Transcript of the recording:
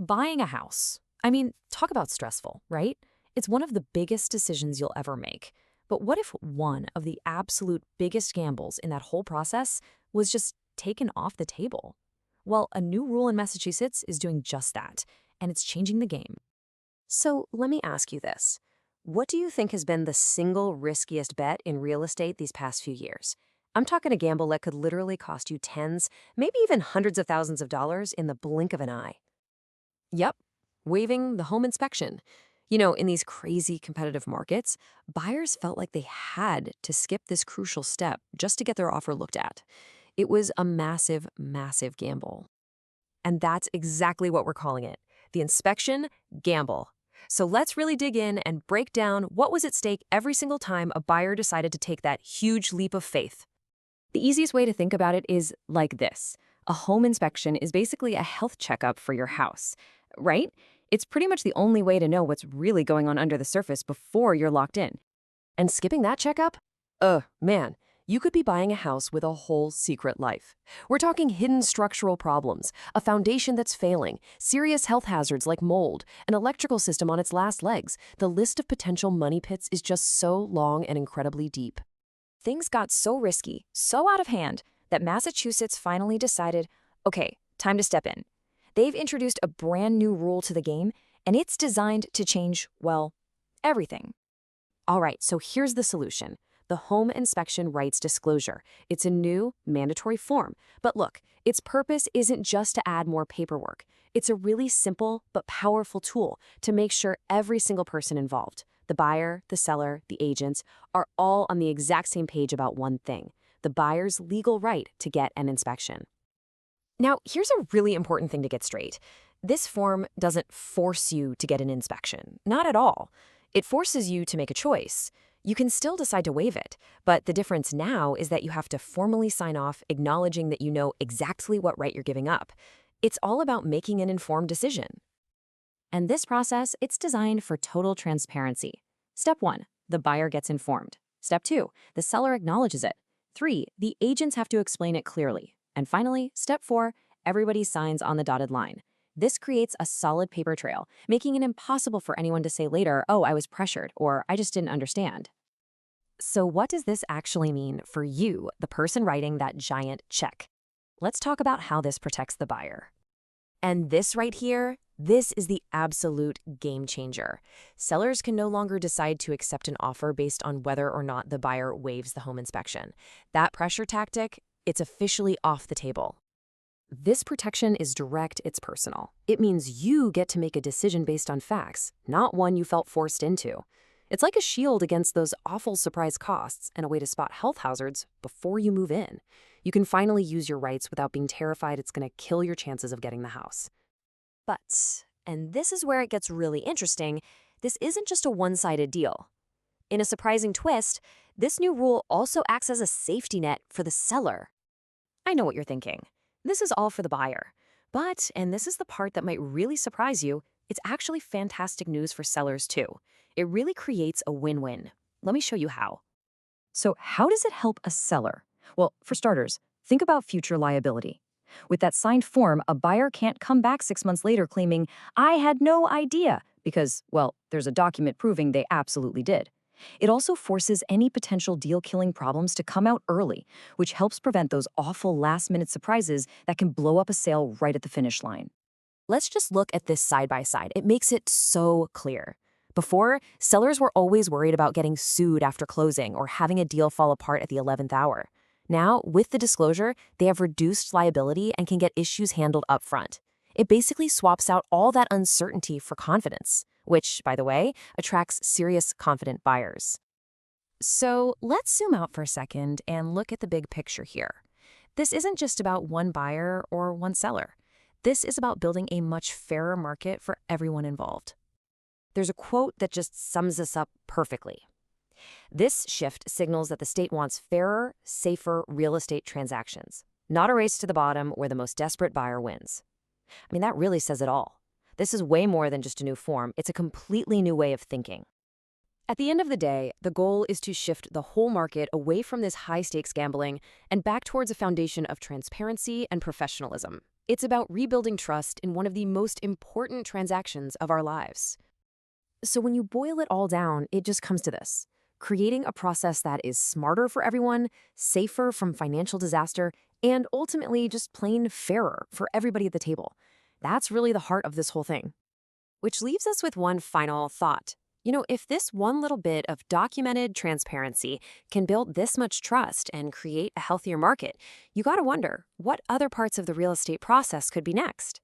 Buying a house. I mean, talk about stressful, right? It's one of the biggest decisions you'll ever make. But what if one of the absolute biggest gambles in that whole process was just taken off the table? Well, a new rule in Massachusetts is doing just that, and it's changing the game. So let me ask you this. What do you think has been the single riskiest bet in real estate these past few years? I'm talking a gamble that could literally cost you tens, maybe even hundreds of thousands of dollars in the blink of an eye. Yep, waiving the home inspection. In these crazy competitive markets, buyers felt like they had to skip this crucial step just to get their offer looked at. It was a massive, massive gamble. And that's exactly what we're calling it, the inspection gamble. So let's really dig in and break down what was at stake every single time a buyer decided to take that huge leap of faith. The easiest way to think about it is like this. A home inspection is basically a health checkup for your house, right? It's pretty much the only way to know what's really going on under the surface before you're locked in. And skipping that checkup? Man, you could be buying a house with a whole secret life. We're talking hidden structural problems, a foundation that's failing, serious health hazards like mold, an electrical system on its last legs. The list of potential money pits is just so long and incredibly deep. Things got so risky, so out of hand, that Massachusetts finally decided, okay, time to step in. They've introduced a brand new rule to the game, and it's designed to change, well, everything. All right, so here's the solution. The Home Inspection Rights Disclosure. It's a new, mandatory form. But look, its purpose isn't just to add more paperwork. It's a really simple but powerful tool to make sure every single person involved, the buyer, the seller, the agents, are all on the exact same page about one thing: the buyer's legal right to get an inspection. Now, here's a really important thing to get straight. This form doesn't force you to get an inspection. Not at all. It forces you to make a choice. You can still decide to waive it, but the difference now is that you have to formally sign off acknowledging that you know exactly what right you're giving up. It's all about making an informed decision. And this process, it's designed for total transparency. Step 1, the buyer gets informed. Step 2, the seller acknowledges it. 3, the agents have to explain it clearly. And finally, step 4, everybody signs on the dotted line. This creates a solid paper trail, making it impossible for anyone to say later, oh, I was pressured, or I just didn't understand. So what does this actually mean for you, the person writing that giant check? Let's talk about how this protects the buyer. And this right here, this is the absolute game changer. Sellers can no longer decide to accept an offer based on whether or not the buyer waives the home inspection. That pressure tactic, it's officially off the table. This protection is direct, it's personal. It means you get to make a decision based on facts, not one you felt forced into. It's like a shield against those awful surprise costs and a way to spot health hazards before you move in. You can finally use your rights without being terrified it's going to kill your chances of getting the house. But, and this is where it gets really interesting, this isn't just a one-sided deal. In a surprising twist, this new rule also acts as a safety net for the seller. I know what you're thinking. This is all for the buyer. But, and this is the part that might really surprise you, it's actually fantastic news for sellers too. It really creates a win-win. Let me show you how. So how does it help a seller? Well, for starters, think about future liability. With that signed form, a buyer can't come back 6 months later claiming, I had no idea, because, well, there's a document proving they absolutely did. It also forces any potential deal-killing problems to come out early, which helps prevent those awful last-minute surprises that can blow up a sale right at the finish line. Let's just look at this side by side. It makes it so clear. Before, sellers were always worried about getting sued after closing or having a deal fall apart at the 11th hour. Now, with the disclosure, they have reduced liability and can get issues handled up front. It basically swaps out all that uncertainty for confidence, which, by the way, attracts serious, confident buyers. So let's zoom out for a second and look at the big picture here. This isn't just about one buyer or one seller. This is about building a much fairer market for everyone involved. There's a quote that just sums this up perfectly. This shift signals that the state wants fairer, safer real estate transactions, not a race to the bottom where the most desperate buyer wins. I mean, that really says it all. This is way more than just a new form. It's a completely new way of thinking. At the end of the day, the goal is to shift the whole market away from this high-stakes gambling and back towards a foundation of transparency and professionalism. It's about rebuilding trust in one of the most important transactions of our lives. So when you boil it all down, it just comes to this: creating a process that is smarter for everyone, safer from financial disaster, and ultimately just plain fairer for everybody at the table. That's really the heart of this whole thing. Which leaves us with one final thought. If this one little bit of documented transparency can build this much trust and create a healthier market, you gotta wonder what other parts of the real estate process could be next.